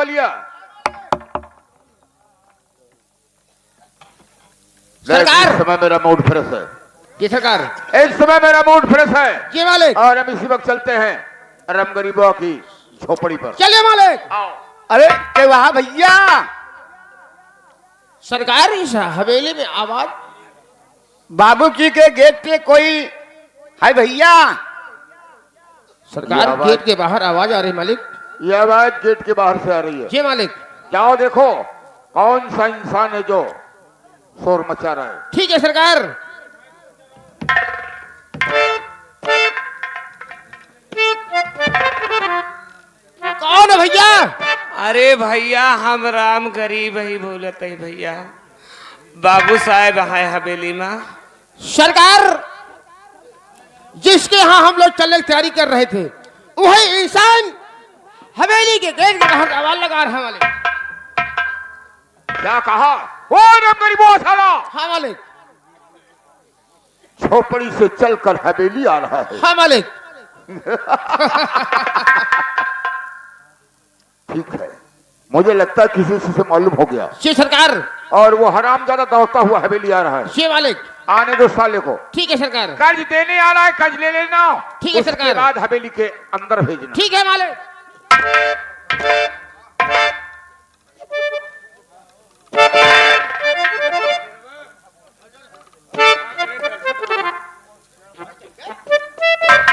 बलिया। सरकार इस समय मेरा मूड फ्रेश है। जी सरकार। इस समय मेरा मूड फ्रेश है जी मालिक। और हम इसी वक्त चलते हैं रम गरीबों की झोपड़ी पर। चलिए मालिक। आओ। अरे क्या वहां भैया? सरकार इस हवेली में आवाज। बाबूजी के गेट पे कोई है भैया? सरकार गेट के बाहर आवाज आ रही मालिक। यह आवाज गेट के बाहर से आ रही है। जी मालिक। जाओ देखो कौन सा इंसान है जो शोर मचा रहा है। ठीक है सरकार। कौन है भैया? अरे भैया हम राम गरीब ही बोलते हैं भैया। बाबू साहब है हवेली में। सरकार जिसके यहाँ हम लोग चलने की तैयारी कर रहे थे वही इंसान हवेली के गेट के बाहर आवाज लगा रहा है मालिक। क्या कहा? वो रम गरीबों साला हाँ मालिक। झोपड़ी से चलकर हवेली आ रहा है। हाँ मालिक। ठीक है, मुझे लगता है किसी से मालूम हो गया। जी सरकार। और वो हरामजादा दौड़ता हुआ हवेली आ रहा है। जी मालिक। आने दो साले को। ठीक है सरकार। कर्ज देने आ रहा है, कर्ज ले लेना। ठीक है उसके सरकार। बाद हवेली के अंदर भेजना। ठीक है मालिक।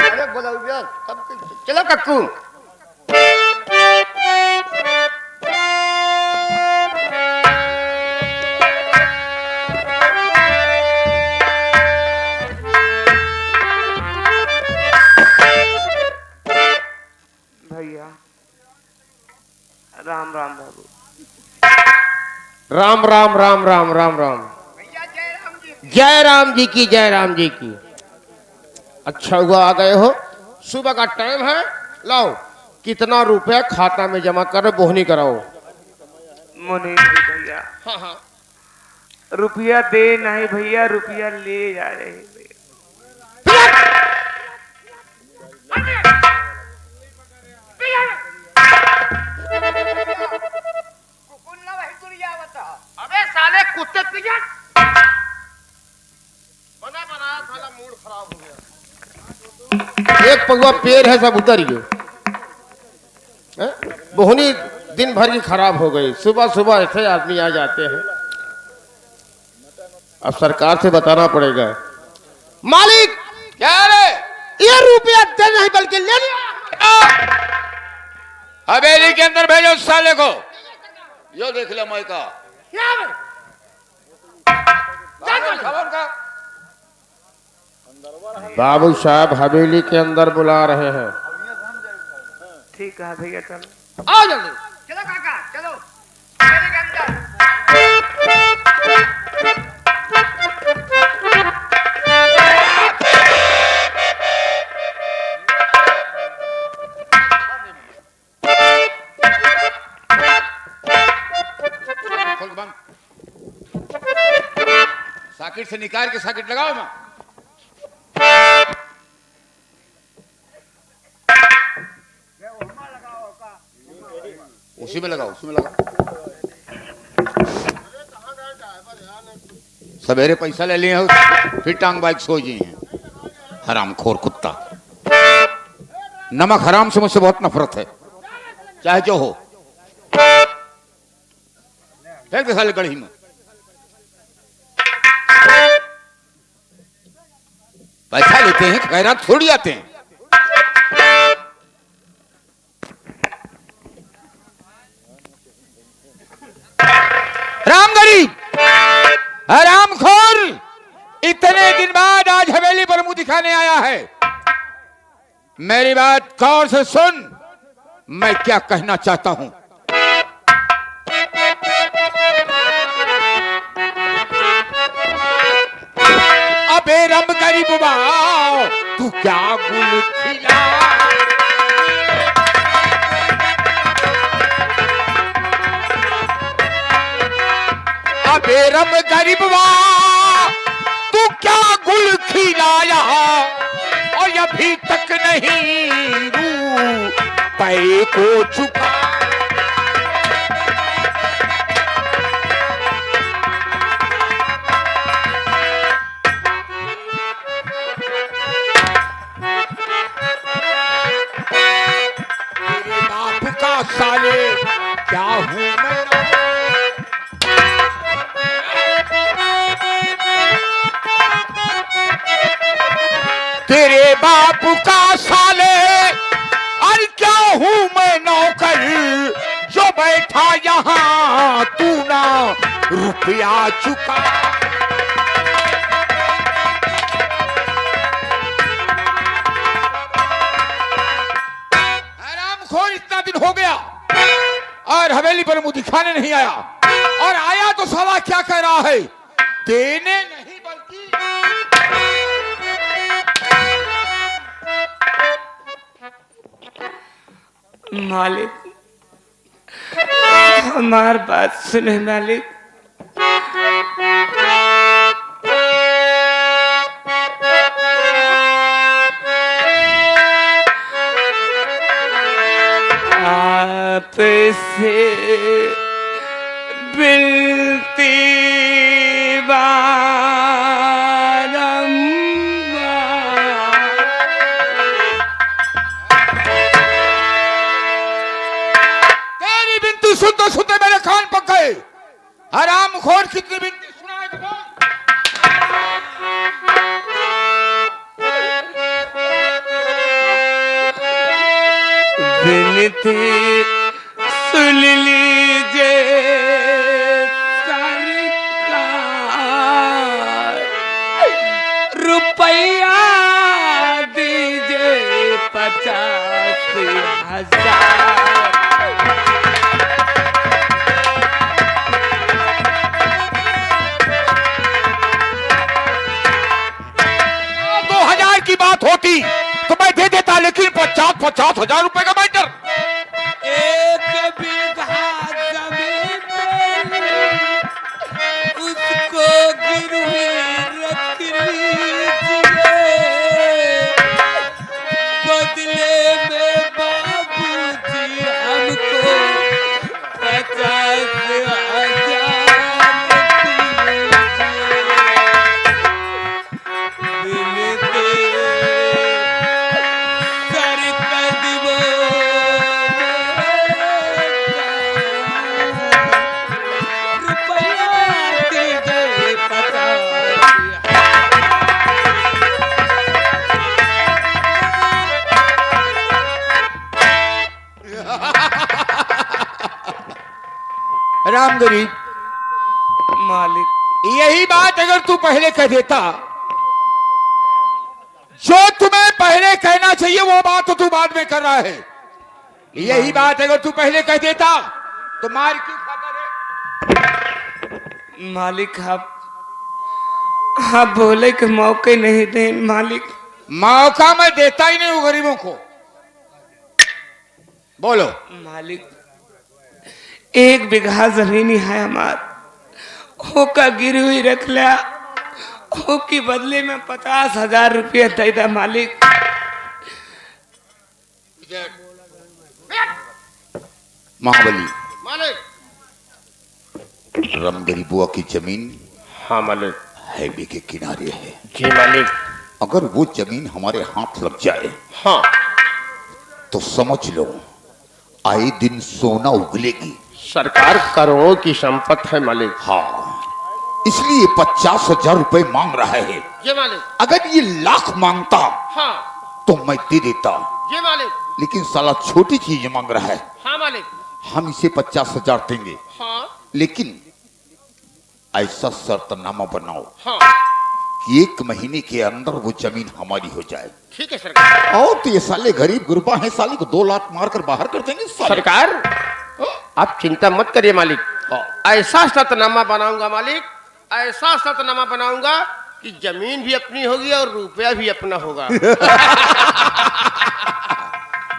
अरे बोला भैया चलो कक्कू। भैया राम राम बाबू। राम राम राम राम राम राम। जय राम जी की, जय राम जी की। अच्छा हुआ आ गए हो, सुबह का टाइम है। लाओ कितना रुपया खाता में जमा करो, बोहनी कराओ। मुनीम जी भैया। हाँ हाँ। रुपया दे नहीं भैया, रुपया ले जा रहे हैं भैया। अबे साले कुत्ते पिजन। बना बनाया साला मूड खराब हो गया। एक पगुआ पेड़ है सब उतर गए। बोहनी दिन भर की खराब हो गई। सुबह सुबह ऐसे आदमी आ जाते हैं। अब सरकार से बताना पड़ेगा। मालिक क्या रे? ये रुपया दे नहीं बल्कि ले लिया। हवेली के अंदर भेजो उस साले को। यो देख ले मैं का खबर का। बाबू साहब हवेली के अंदर बुला रहे हैं। ठीक है भैया चलो। आओ जल्दी। चलो काका चलो हवेली के अंदर। साकिट से निकाल के साकिट लगाओ ना। उसी में लगाओ, उसी में लगाओ। सवेरे पैसा ले लिए हो फिर टांग बाइक सो गई हैं। हरामखोर कुत्ता। नमक हराम से मुझसे बहुत नफरत है, चाहे जो हो। फेंक दे साले कढ़ी में। पैसा लेते हैं, खैरात थोड़ी आते हैं। राम गरीब, हरामखोर, इतने दिन बाद आज हवेली पर मुंह दिखाने आया है। मेरी बात गौर से सुन, मैं क्या कहना चाहता हूं। अबे रम गरीब बाओ, तू क्या गुल खिला। अबे रम गरीब बाओ, तू क्या गुल खिलाया और अभी तक नहीं रू पै को चुका। तेरे बापू का साले, अरे क्या हूं मैं नौकर जो बैठा यहाँ तू ना रुपया चुका। हरामखोर इतना दिन हो गया और हवेली पर मुंह दिखाने नहीं आया, और आया तो साला क्या कह रहा है, देने नहीं बल्कि मालिक हमार बात सुने मालिक। आपसे बिनती सुनते सुनते मेरे कान पक गए। हरामखोर कितनी बिनती सुनाए तो बोल। बिनती सुन लीजिए सरकार, रुपया दीजिए 50,000। 2,000 की बात होती तो मैं दे देता, लेकिन 50,000 रुपए का मैटर। एक बीघा जमीन उसको गिरवी रख लीजिए, बदले में बाबूजी हमको 50,000 राम गरीब मालिक। यही बात अगर तू पहले कह देता, जो तुम्हें पहले कहना चाहिए वो बात तो तू बाद में कर रहा है। यही बात अगर तू पहले कह देता तो मार क्यों खाता रे? मालिक आप बोले कि मौके नहीं दे मालिक। मौका मैं देता ही नहीं हूं गरीबों को। बोलो मालिक, 1 बीघा जमीन है हमार, हो का गिरी हुई रख लिया, हो की बदले में 50,000 रुपया दे दा मालिक। महाबली, मालिक। राम गरीबुआ की जमीन हाँ मालिक। हाईवे के किनारे है। जी मालिक। अगर वो जमीन हमारे हाथ लग जाए हाँ तो समझ लो आए दिन सोना उगलेगी। सरकार करोड़ों की संपत्ति है मालिक। हाँ, इसलिए 50,000 रुपए मांग रहा है। जी मालिक। अगर ये लाख मांगता हाँ तो मैं दे देता, जी मालिक। लेकिन साला छोटी चीज मांग रहा है। हाँ मालिक। हम इसे 50,000 देंगे, हाँ लेकिन ऐसा शर्तनामा बनाओ हाँ कि 1 महीने के अंदर वो जमीन हमारी हो जाए। ठीक है सरकार। और तो ये साले गरीब गुरबा है, साले को 2 लाख मारकर बाहर कर देंगे साले। सरकार आप चिंता मत करिए मालिक, ऐसा शर्तनामा बनाऊंगा मालिक, ऐसा शर्तनामा बनाऊंगा कि जमीन भी अपनी होगी और रुपया भी अपना होगा।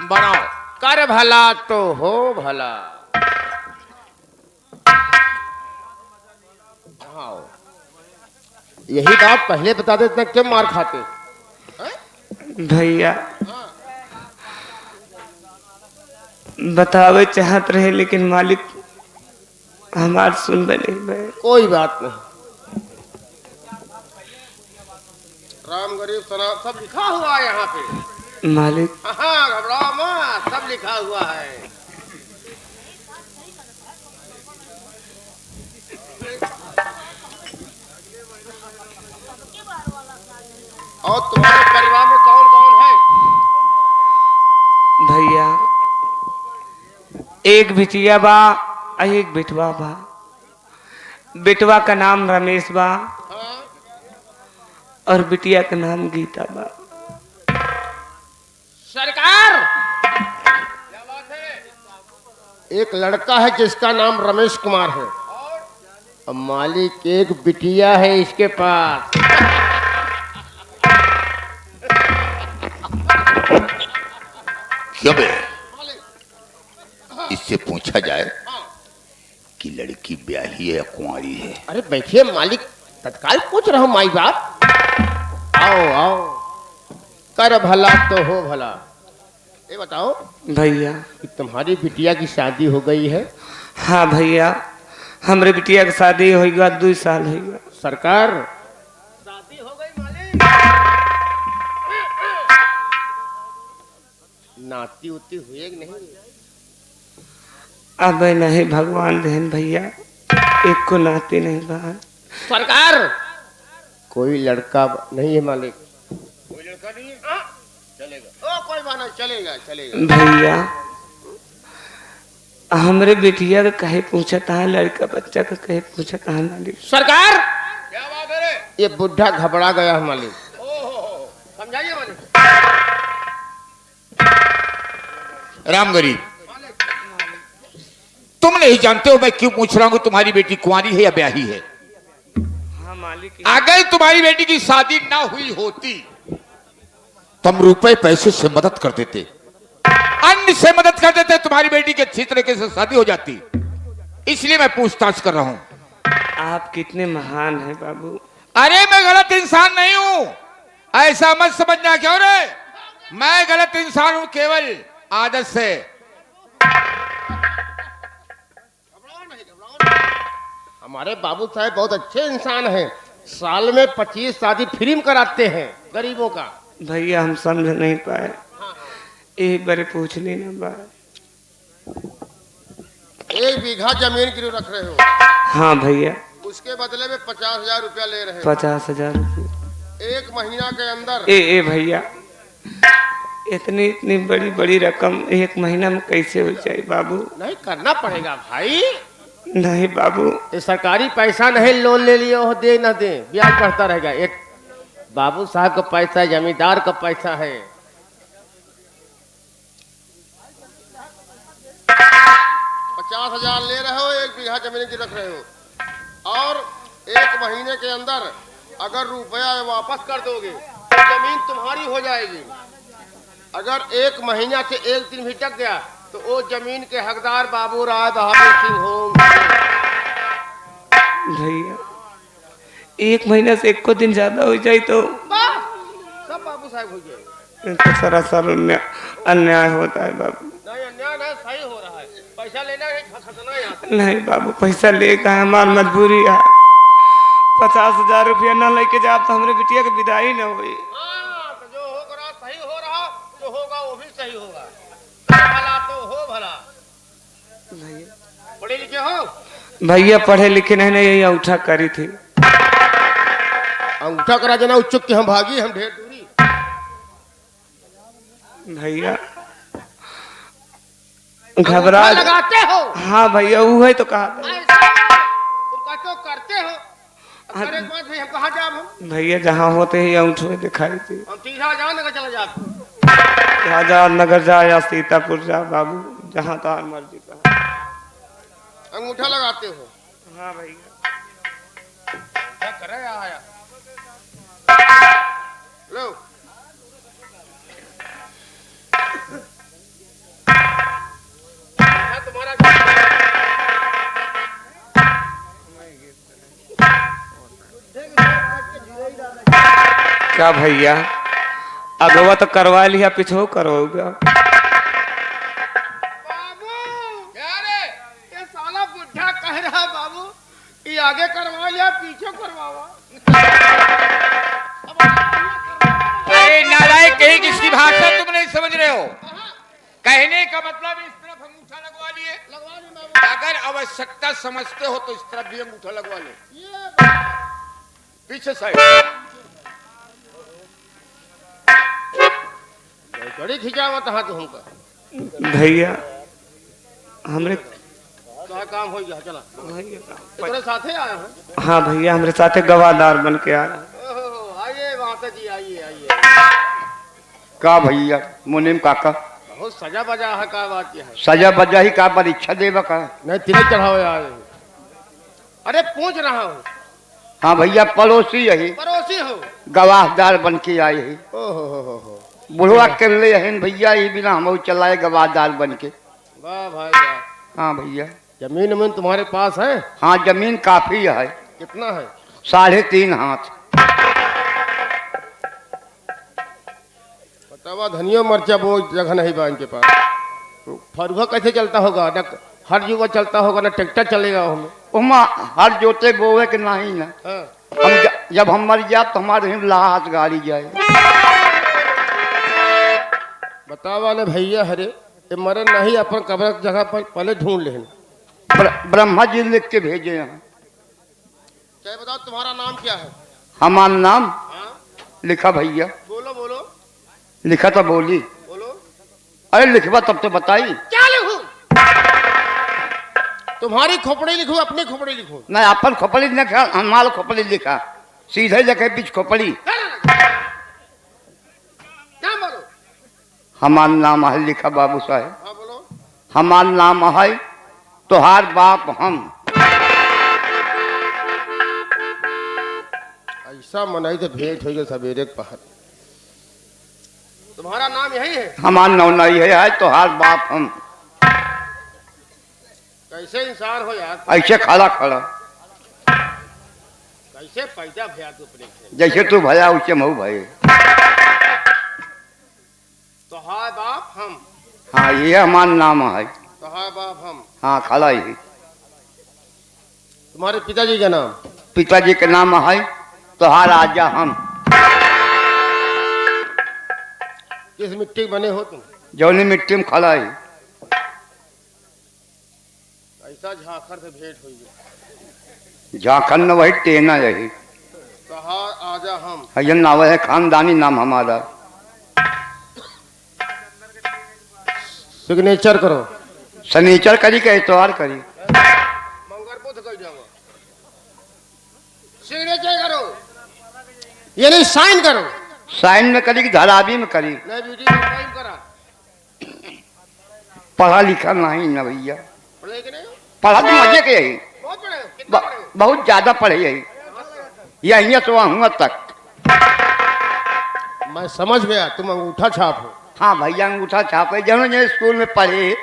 बनाओ। कर भला तो हो भला। हाँ, यही बात पहले बता देते क्यों मार खाते। भैया बतावे चाहत रहे, लेकिन मालिक हमार सुन बने भाई। कोई बात नहीं, राम गरीब सना सब लिखा हुआ है यहाँ पे मालिक। हाँ घबराओ मत, सब लिखा हुआ है। और तुम्हारे परिवार में कौन कौन है? भैया एक बिटिया बा और एक बिटवा बा। बिटवा का नाम रमेश बा हाँ? और बिटिया का नाम गीता बा। सरकार, क्या बात है? एक लड़का है जिसका नाम रमेश कुमार है और मालिक एक बिटिया है इसके पास। क्यों बे? इससे पूछा जाए कि लड़की ब्याही है या कुंवारी है। अरे बैठिए मालिक, तत्काल पूछ रहा हूँ माई बाप। आओ आओ, कर भला तो हो भला। ये बताओ भैया कि तुम्हारी बिटिया की शादी हो गई है? हाँ भैया, हमरे बिटिया की शादी हो गया 2 साल हो गया। सरकार, शादी हो गई मालिक। नाती उती हुए कि नहीं? अब नहीं भगवान देन भैया, एक को नाती नहीं बा। सरकार, कोई लड़का नहीं है मालिक? कोई लड़का नहीं है? हाँ? चलेगा। ओ कोई बात नहीं, चलेगा चलेगा। भैया हमरे बिटिया का कहे पूछा था, लड़का बच्चा का कहे पूछा कहा मालिक। सरकार, क्या बात है रे? ये बुढ़ा घबरा गया है मालिक। ओहो, समझाइए मालिक। राम गरीब, तुम नहीं जानते हो मैं क्यों पूछ रहा हूं कि तुम्हारी बेटी कुंवारी है या ब्याही है। हाँ मालिक। अगर तुम्हारी बेटी की शादी ना हुई होती तो हम रुपए पैसे से मदद कर देते, अन्न से मदद कर देते, तुम्हारी बेटी की अच्छी तरीके से शादी हो जाती। इसलिए मैं पूछताछ कर रहा हूं। आप कितने महान हैं बाबू। अरे मैं गलत इंसान नहीं हूं, ऐसा मत समझना। क्यों रे? मैं गलत इंसान हूं केवल आदत से। हमारे बाबू साहब बहुत अच्छे इंसान हैं, साल में 25 शादी फ्री में कराते हैं गरीबों का। भैया हम समझ नहीं पाए, एक बार पूछ लेना बा। 1 बीघा जमीन गिरवी रख रहे हो? हाँ भैया। उसके बदले में 50,000 रुपया ले रहे हो। 50,000 रुपये। 1 महीना के अंदर। ए भैया, इतनी बड़ी बड़ी रकम 1 महीना में कैसे हो जाए बाबू? नहीं करना पड़ेगा भाई। नहीं बाबू, ये सरकारी पैसा नहीं, लोन ले लिए हो, दे ना दे ब्याज बढ़ता रहेगा। एक बाबू साहब का पैसा, जमींदार का पैसा है। 50,000 ले रहे हो, 1 बीघा जमीन की रख रहे हो और 1 महीने के अंदर अगर रुपया वापस कर दोगे तो जमीन तुम्हारी हो जाएगी। अगर 1 महीना से 1 दिन भी टक गया तो वो जमीन के हकदार बाबू राय बहादुर सिंह होंगे। भैया 1 महीना से 1 को दिन ज्यादा हो जाए तो सब बाबू साहब हो जाएगा। तो सरासर अन्याय होता है बाबू। नहीं अन्याय नहीं, सही हो रहा है। पैसा लेना है, खसना है यहाँ। नहीं बाबू, पैसा लेकर हमार मजबूरी है। 50,000 रुपया न लेके जाए तो हमरे बिटिया की विदाई न हुई। हाँ, तो जो होगा सही हो रहा, जो होगा वो भी सही होगा। भला तो हो भला। पढ़े लिखे हो? भैया पढ़े लिखे नहीं, यही अंगूठा करी थी। अंगूठा करा देना उच्चक के हम भागी, हम ढेर दूरी। भैया घबरा लगाते हो? हाँ भैया वो है तो कहा। तुम कहते हो करते हो, अगर एक बात भाई हम कहाँ जाब? हम भैया जहाँ होते ही अंगूठे दिखाई थी। हम तीसरा जाओ ना चला जाते। आजाद नगर जा या सीतापुर जा बाबू, जहाँ तार मर्जी का। अंगूठा लगाते हो? हाँ भैया। क्या कर रहे आया? लो तुम्हारा क्या भैया, अगवा तो करवा लिया, पिछो करोगे? बाबू क्या रे? ये साला बुढ़ा कह रहा बाबू कि आगे करवा लिया, पीछे करवावा। अरे नालायक, कहीं किसकी भाषा तुम नहीं समझ रहे हो। कहने का मतलब इस तरफ अंगूठा लगवा लिए, अगर आवश्यकता समझते हो तो इस तरफ भी अंगूठा लगवा लो, पीछे साइड। बड़ी खिंचावत हाथ हमका भैया हमरे क्या काम हो गया चला तेरे साथे आए हैं हाँ भैया हमरे साथे गवाहदार बन के आ रहा। ओहो, आइए माता जी आइए आइए का भैया मुनीम काका बहुत सजा बजा है का बात क्या है सजा बजा ही का परीक्षा देवा का। नहीं तिलक चढ़ाओ यार अरे पूछ रहा हूँ हाँ भैया पड़ोसी यही पड़ोसी हो गवाहदार बन के आए ही। ओहो हो बुढ़वा कर ले हन भैया ये बिना हम चलाए गवाहदार बन के। वाह भाई वाह हाँ भैया जमीन उमीन तुम्हारे पास है हाँ जमीन काफी है कितना है 3.5 हाथ। बतावा धनिया मर्चा वो जगह नहीं बा इनके पास फरुआ कैसे चलता होगा न हर युवा चलता होगा ना ट्रैक्टर चलेगा हमें उमा हर जोते बोवे के नहीं ना हाँ। जब हम मर जाए तो हमारे हिम लाश गाड़ी जाए। बतावा ने भैया हरे ये मरे नहीं अपन कब्र की जगह पर पहले ढूंढ ले ब्रह्मा जी लिख के भेजे हैं। चाहे बताओ तुम्हारा नाम क्या है हमारा नाम हाँ? लिखा भैया बोलो बोलो लिखा तो बोली बोलो अरे लिखवा तब तो बताई। क्या लिखूं तुम्हारी खोपड़ी लिखूं अपनी खोपड़ी लिखूं नहीं अपन खोपड़ी लिखा हमारा खोपड़ी लिखा सीधे लिखे बीच खोपड़ी। क्या बोलो हमारा नाम है लिखा बाबू साहब हाँ बोलो हमारा नाम है तोहार बाप हम। ऐसा मनाई तो भेंट हो गया सवेरे के पहर तुम्हारा नाम यही है हमारा नाम नहीं है तोहार बाप हम। कैसे इंसान हो यार ऐसे खड़ा खड़ा कैसे पैदा भैया तू अपने से? जैसे तू भया उसे मऊ भये। तो हाय बाप हम हाँ ये हमारा नाम है। तो हाय बाप हम हाँ खड़ा ही। तुम्हारे पिताजी का नाम पिताजी के नाम है तोहार राजा हम। किस मिट्टी के बने हो तुम जौनी मिट्टी में खड़ा है। ऐसा झाखर से भेंट हुई है झारखंड में वही टेना यही कहा आजा हम हजन नाव है खानदानी नाम हमारा। सिग्नेचर करो शनिचर करी के इतवार करी मंगर बुध कर जाओ सिग्नेचर करो यानी साइन करो साइन में करी कि धरावी में करी। नहीं वीडियो साइन करा पढ़ा लिखा नहीं ना भैया पढ़े कि नहीं पढ़ा तो मजे के यही बहुत पढ़े हो कितना पढ़े हो बहुत ज्यादा पढ़े यही यही तो वहाँ तक। मैं समझ गया तुम अंगूठा छाप हो हाँ भैया अंगूठा छापे जनो जो स्कूल में पढ़े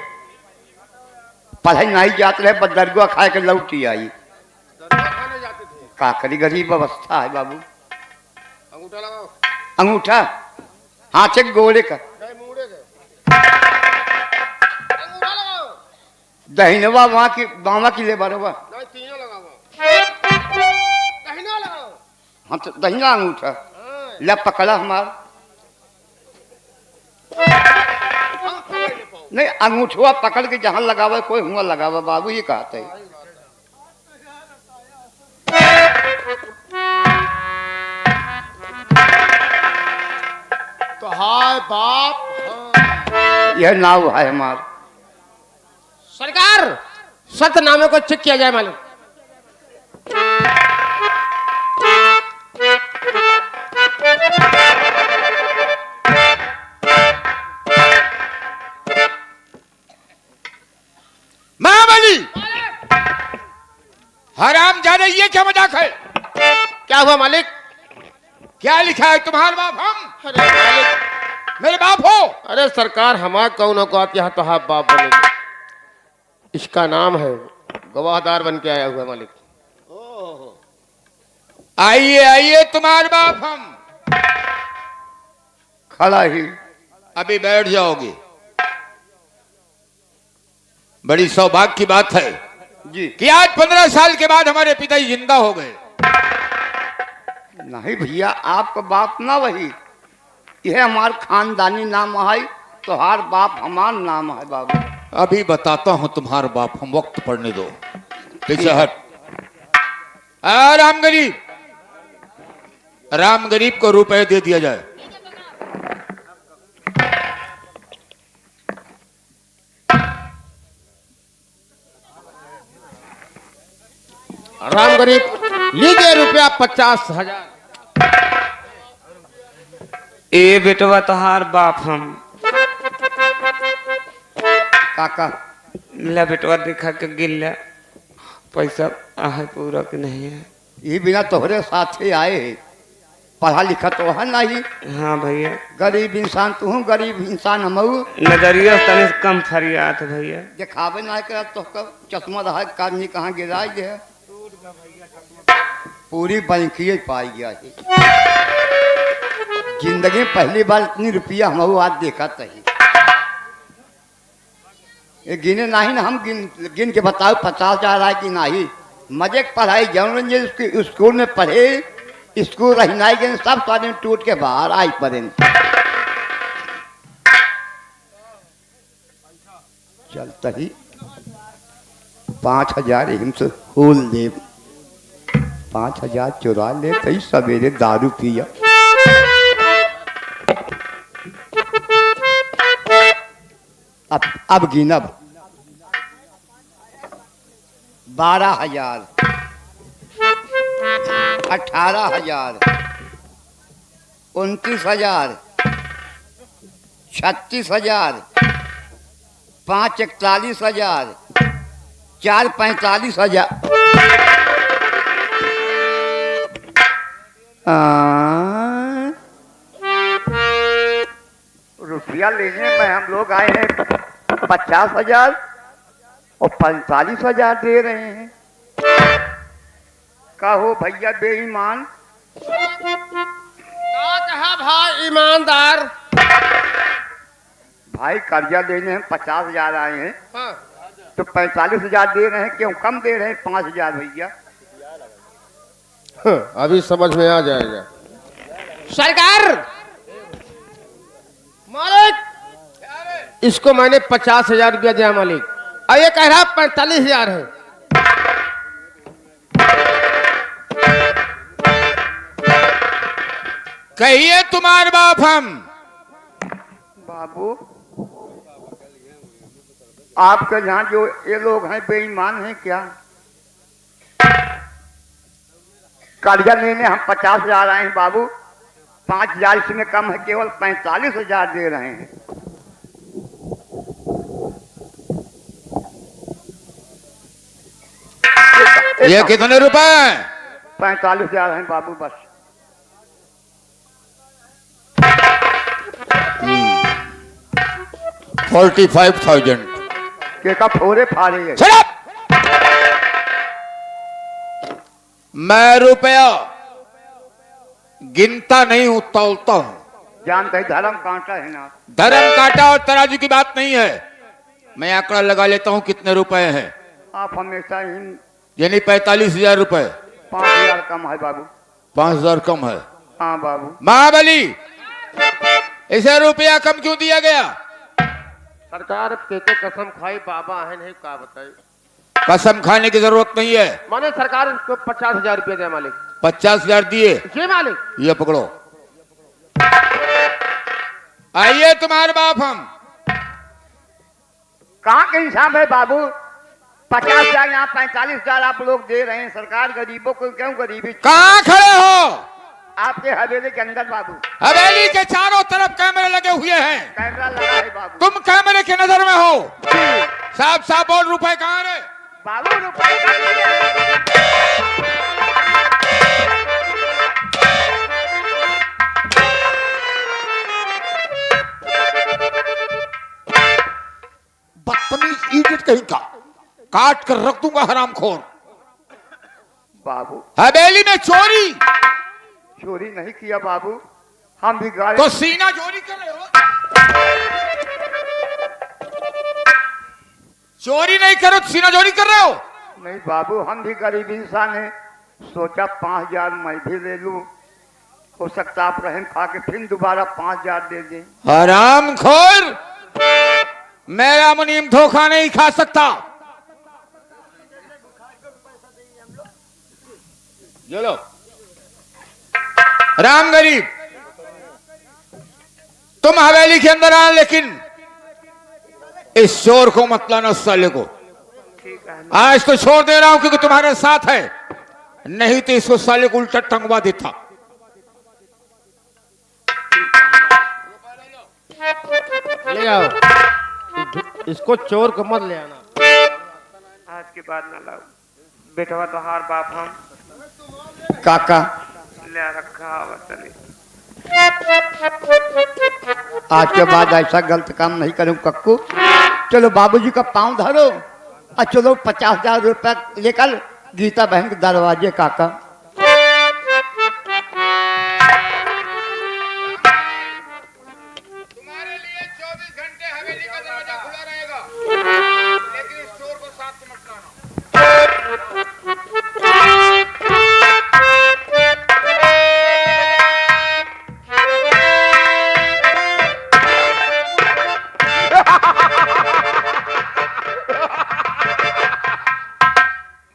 पढ़ाई नहीं जाते रहे बदरगुआ खाए के लौटी आई। दरगाह खाने जाते थे का करी गरीब अवस्था है बाबू। अंगूठा लगाओ अंगूठा हाथ से गोले का नहीं मुड़े गए अंगूठा लगाओ दहिनवा वहाँ की बामा की ले बरवा नहीं तीनों लगाओ दहिना लगाओ हाँ तो दहिना अंगूठा हाँ ले पकड़ा हमारा हम पकड़ ले पाओ नहीं अंगूठवा पकड़ के जहाँ लगावे कोई हुआ लगावा बाबू ये कहते हैं। तो हाय बाप हाँ। यह नाव है हमारा। सरकार सतनामे को चेक किया जाए मालिक महाबली हराम जाने ये क्या मजाक है क्या हुआ मालिक क्या लिखा है तुम्हारा बाप हम अरे मालिक मेरे बाप हो। अरे सरकार हमारा कौन औकात यहाँ तो हाँ बाप बने इसका नाम है गवाहदार बन के आया हुआ मालिक आइए आइए तुम्हारे बाप हम खड़ा ही अभी बैठ जाओगे। बड़ी सौभाग्य की बात है जी कि आज 15 साल के बाद हमारे पिताजी जिंदा हो गए। नहीं भैया आपका बाप ना वही यह हमार खानदानी नाम है तोहार बाप हमार नाम है बाबू। अभी बताता हूं तुम्हारा बाप हम वक्त पढ़ने दो पीछे हट। राम गरीब को रुपए दे दिया जाए। राम गरीब, लीजिए रुपया 50,000। ए बेटवा तोहार बाप हम। काका ला बेटवा देखा के गिल्ला पैसा आहे पूरा के नहीं है। ये बिना तोहरे साथे आए है, पढ़ा लिखा तो है नहीं, हाँ भैया, गरीब इंसान तू हूँ, गरीब इंसान हम नजरिया तने कम फरियात है भैया। दिखावे ना कर तो चश्मा रहा कादनी कहाँ गिरा है, पूरी बनकिए पाई गया है। जिंदगी में पहली बार इतनी रुपया हम आज देखा तही। ये गिने नहीं ना, हम गिन के बताओ 50,000 आए कि नहीं। मजे की पढ़ाई जरूर स्कूल में पढ़े, स्कूल रहना गए सब सारे टूट के बाहर आई पड़े। चलता ही 5,000 हिमसे होल ले, 5,000 चुरा ले तही सवेरे दारू पिया। अब गिनब 12,000, 18,000, 29,000, 36,000, 5 41,000, 4 45,000। रुपया लेने में हम लोग आए हैं 50,000 और 45,000 दे रहे हैं। कहो भैया बेईमान। कहा भाई ईमानदार। भाई कर्जा लेने हम 50,000 आए हैं, हाँ। तो 45,000 दे रहे हैं, क्यों कम दे रहे हैं 5,000 भैया? अभी समझ में आ जाएगा। सरकार मालिक, इसको मैंने 50,000 रुपया दिया मालिक, और ये कह रहा 45,000 है। कहिए तुम्हारे बाप हम। बाबू आपके यहाँ जो ये लोग हैं बेईमान हैं क्या? कर्जा लेने हम 50,000 आए हैं बाबू, 5,000 इसमें कम है, केवल 45,000 दे रहे हैं। ये कितने रुपए? 45,000 हैं बाबू बस। 45,000। के का फोरे फाड़े है। Shut up! मैं रुपया गिनता नहीं हूं, तौलता हूं। जानते धर्म कांटा है ना। धर्म कांटा और तराजू की बात नहीं है, मैं आंकड़ा लगा लेता हूं कितने रुपए हैं। आप हमेशा इन यानी 45,000 रुपए। 5,000 कम है बाबू। 5,000 कम है। हाँ बाबू। महाबली, इसे रुपया कम क्यों दिया गया? सरकार कहते कसम खाई बाबा है नहीं का बताई। कसम खाने की जरूरत नहीं है। माने सरकार को 50,000 रुपया दिया मालिक। 50,000 दिए। जी मालिक। ये पकड़ो। आइए तुम्हारे बाप हम। कहाँ के हिसाब है बाबू? 50,000 यहाँ 45,000 आप लोग दे रहे हैं। सरकार गरीबों को क्यों गरीबी? कहाँ खड़े हो? आपके हवेली के अंदर बाबू। हवेली के चारों तरफ कैमरे लगे हुए हैं। कैमरा लगा है बाबू। तुम कैमरे के नजर में हो। साफ साफ बोल, रुपए कहाँ रहे? बाबू रुपए कम दिए। बदतमीज इडियट कहीं का, काट कर रख दूंगा हरामखोर। बाबू हवेली में चोरी? चोरी नहीं किया बाबू, हम भी गाड़ी। तो सीना चोरी कर रहे हो? चोरी नहीं करो तो सीना चोरी कर रहे हो? नहीं बाबू, हम भी गरीब इंसान हैं, सोचा 5,000 मैं भी ले लूं, हो सकता आप रहम खा के फिर दोबारा 5,000 दे दें। हरामखोर, मेरा मुनीम धोखा नहीं खा सकता। चलो राम गरीब, तुम हवेली के अंदर आए, लेकिन इस चोर को मत लाना, उस साले को। आज तो छोड़ दे रहा हूं क्योंकि तुम्हारे साथ है। नहीं तो इसको साले को उल्टा टंगवा देता। ले आओ, इसको चोर को मत ले आना। आज के बाद ना लाओ बेटवा, तो हार बाप हम काका ले रखा चले। आज के बाद ऐसा गलत काम नहीं करूं कक्कू। चलो बाबूजी का पांव धरो और चलो 50,000 रुपया लेकर गीता बहन के दरवाजे काका। तुम्हारे लिए 24 घंटे हवेली का दरवाजा खुला रहेगा, लेकिन इस चोर को साथ में मत लाना।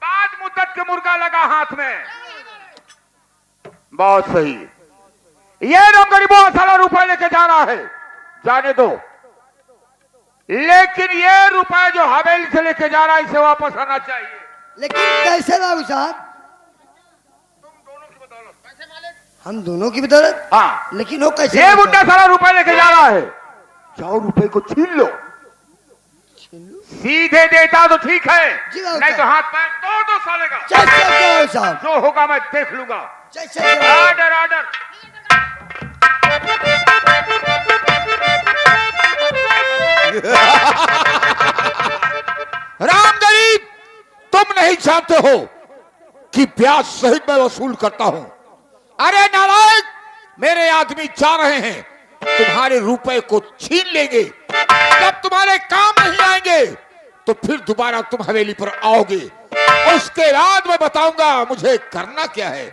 बाद मुद्दत के मुर्गा लगा हाथ में। बहुत सही। ये ना गरीबों सारा रुपए लेके जाना है, जाने दो, लेकिन ये रुपए जो हवेली से लेके जा रहा है इसे वापस आना चाहिए। लेकिन कैसे लाऊं साहब? तुम दोनों की बदौलत। पैसे मालिक? हम दोनों की बदौलत? हाँ। लेकिन वो कैसे ये लाऊं बुड्ढा साहब? सारा रुपए लेके जा रहा है, जाओ रुपए को छीन लो। सीधे देता तो ठीक है, जी बाबू नहीं तो साहब। हाथ पैर तोड़ दो साले का। कैसे जाऊं साहब? जो होगा मैं देख लूंगा। कैसे जाऊं? Order order. राम गरीब, तुम नहीं जानते हो कि ब्याज सहित मैं वसूल करता हूं। अरे नालायक, मेरे आदमी जा रहे हैं, तुम्हारे रुपए को छीन लेंगे। जब तुम्हारे काम नहीं आएंगे तो फिर दोबारा तुम हवेली पर आओगे। उसके बाद मैं बताऊंगा मुझे करना क्या है।